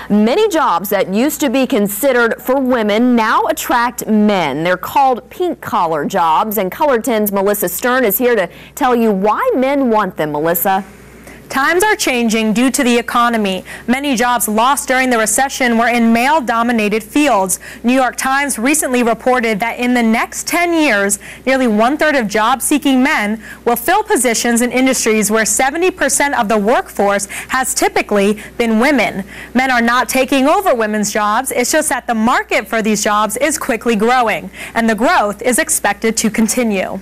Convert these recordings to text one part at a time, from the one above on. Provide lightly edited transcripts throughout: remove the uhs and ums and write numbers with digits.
Many jobs that used to be considered for women now attract men. They're called pink-collar jobs, and Color 10's Melissa Stern is here to tell you why men want them. Melissa? Times are changing due to the economy. Many jobs lost during the recession were in male-dominated fields. New York Times recently reported that in the next 10 years, nearly one-third of job-seeking men will fill positions in industries where 70% of the workforce has typically been women. Men are not taking over women's jobs. It's just that the market for these jobs is quickly growing, and the growth is expected to continue.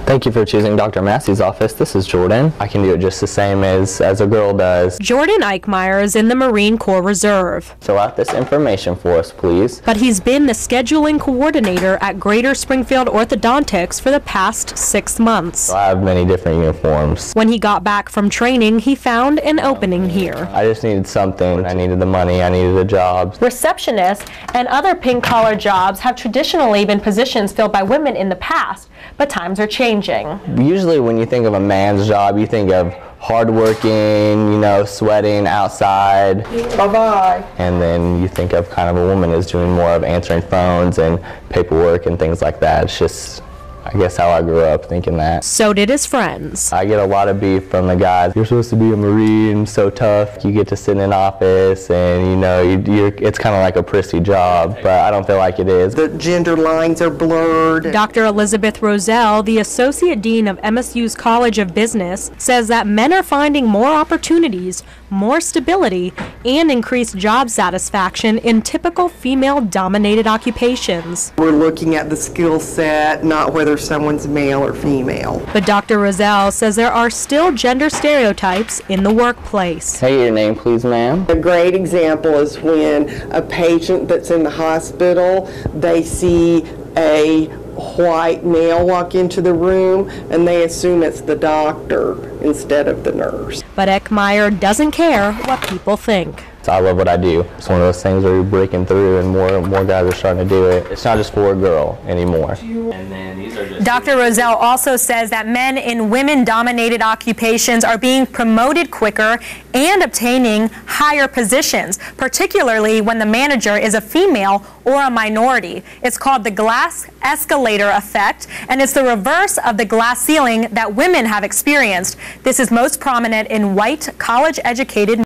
Thank you for choosing Dr. Massey's office. This is Jordan. I can do it just the same as a girl does. Jordan Eichmeyer is in the Marine Corps Reserve. Fill out this information for us, please. But he's been the scheduling coordinator at Greater Springfield Orthodontics for the past 6 months. So I have many different uniforms. When he got back from training, he found an opening here. I just needed something. I needed the money. I needed a job. Receptionists and other pink-collar jobs have traditionally been positions filled by women in the past, but times are changing. Usually when you think of a man's job, you think of hardworking, sweating outside. Bye-bye. And then you think of kind of a woman as doing more of answering phones and paperwork and things like that. It's just, I guess, how I grew up thinking that. So did his friends. I get a lot of beef from the guys. You're supposed to be a Marine, so tough. You get to sit in an office and, it's kind of like a prissy job, but I don't feel like it is. The gender lines are blurred. Dr. Elizabeth Roselle, the Associate Dean of MSU's College of Business, says that men are finding more opportunities, more stability, and increased job satisfaction in typical female-dominated occupations. We're looking at the skill set, not whether someone's male or female. But Dr. Roselle says there are still gender stereotypes in the workplace. Say your name, please, ma'am. A great example is when a patient that's in the hospital, they see a white male walk into the room and they assume it's the doctor instead of the nurse. But Eichmeyer doesn't care what people think. I love what I do. It's one of those things where you're breaking through and more guys are starting to do it. It's not just for a girl anymore. Dr. Roselle also says that men in women-dominated occupations are being promoted quicker and obtaining higher positions, particularly when the manager is a female or a minority. It's called the glass escalator effect, and it's the reverse of the glass ceiling that women have experienced. This is most prominent in white, college-educated